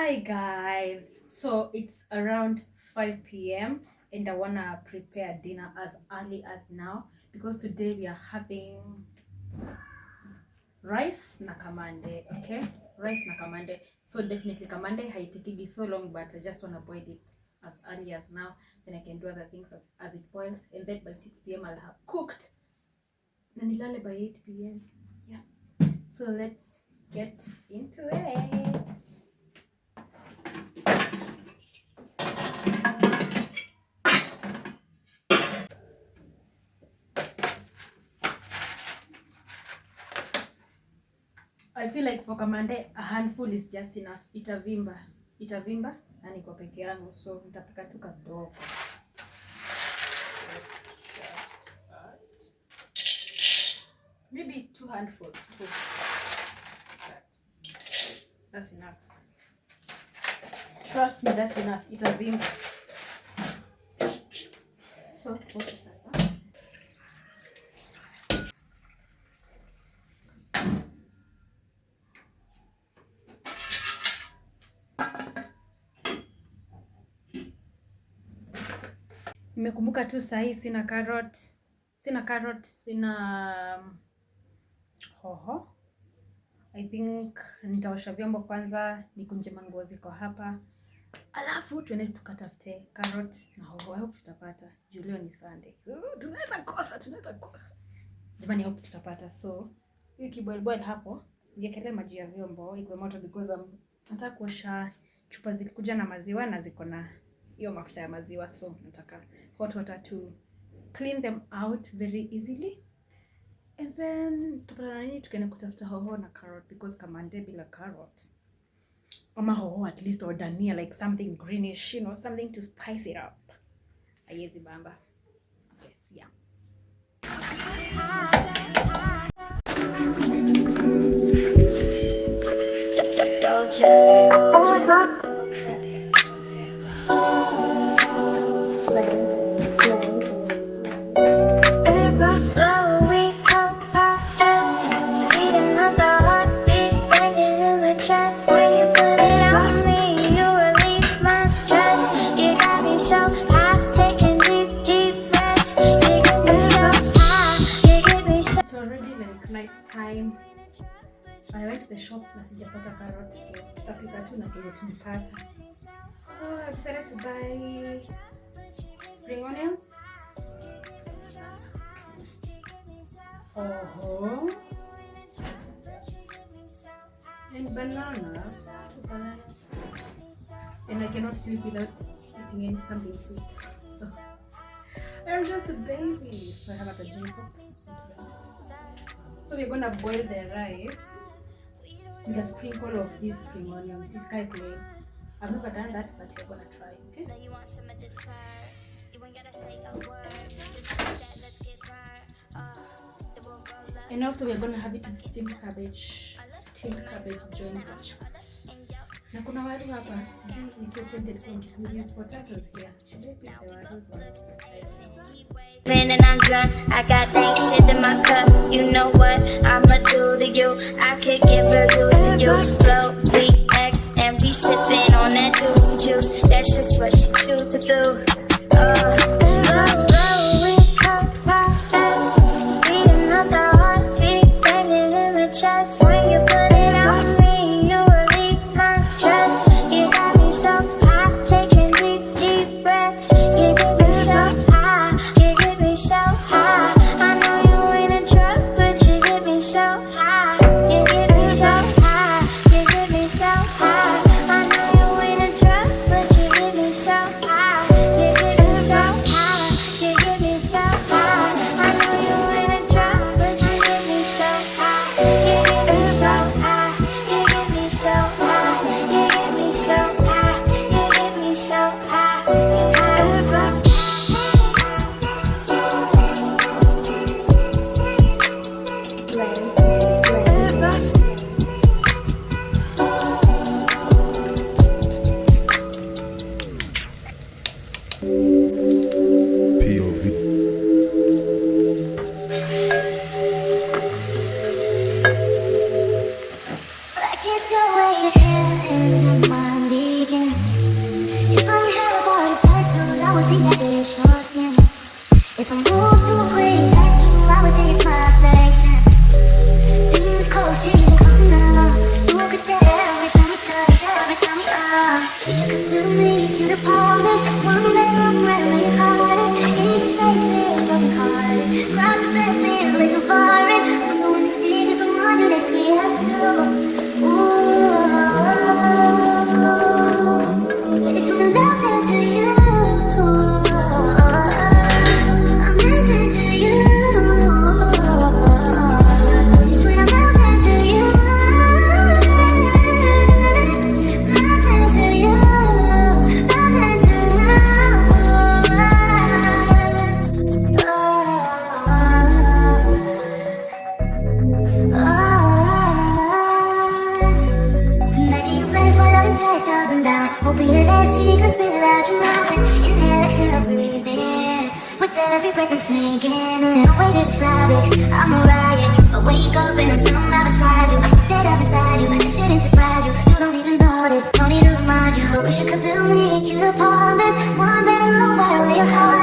Hi guys, so it's around 5 p.m. and I wanna prepare dinner as early as now because today we are having rice na kamande. Okay, rice na kamande. So definitely kamande haitakigi so long, but I just wanna boil it as early as now, then I can do other things as it boils, and then by 6 p.m. I'll have cooked na nilale by 8 p.m. Yeah, so let's get into it. I feel like for kamande a handful is just enough. Itavimba na niko peke yangu, so nitapika tu kadogo. Maybe 2 handfuls too. That's enough. Trust me, that's enough. Itavimba. So tuoke sasa. Nimekumbuka tu sahi sina carrot, sina hoho. I think nitaosha vyombo kwanza, nikunje manguo ziko hapa. Alafu tuende tukatafute carrot na hoho. I hope tutapata. Julio ni Sunday. Tunaweza kosa. Jamani, I hope tutapata. So, hii kiboil hapo, niekelee maji ya vyombo iko moto because nataka kuosha chupa zilikuja na maziwa na ziko na hiyo mafuta ya maziwa, so nataka hot water to clean them out very easily. And then tupatana nini tukaenda kutafuta hoho na carrot because kamande bila carrot ama hoho at least or dania, like something greenish, you know, something to spice it up. Ayezi bamba. Yes, yeah. Time I went to the shop na sijapata carrots, so tutapika tu na kile tumepata. So I decided to buy spring onions, hoho, and bananas. And I cannot sleep without eating something sweet. So I'm just a baby, so I have a drink. So we're gonna boil the rice with a sprinkle of these spring onions. It's kind of plain. I've never done that, but we're gonna try, okay? And also we're gonna have it with steamed cabbage. Steamed cabbage joined the chat. Na kuna wali hapa, sijui nikiwa tempted kwa these potatoes here. Should I pick the wados or and I'm drunk, I got that shit in my cup. You know what I'ma do to you? I could give reviews to you. Flow, we X, and we sipping on that juice. That's just what she choose to do. Slow, we come fast. Speeding up the heartbeat, banging in the chest. When you put it on me, you relieve my stress. You got me so high, taking deep breaths. You get me so high. So high, I know you ain't a drug, but you get me so high. You get me so high, you get me would think that they trust me. If I move too quick, that's true, I would think it's my reflection. Being close, even close enough. You could say every time we touch, every time we up. Wish you could feel me, cute apartment. One bedroom where your heart is. Each space feels broken hearted. Cross the bed feels way too foreign. Wonder when you see just one, do they see us too? Ooh, I just wanna melt into you. I'm melting to you. Just wanna melt into you. Melting to you. Melting to Imagine you ready for love and chase up and down. Hoping the last secret spill out your mouth and inhale, exhale, breathe in. With every breath I'm sinking in. No way to describe it, I'm a riot. If I wake up and I'm somehow beside you, instead of beside you, this shouldn't surprise you. You don't even notice, don't need to remind you. Wish you could build me a cute apartment, one bedroom right where your heart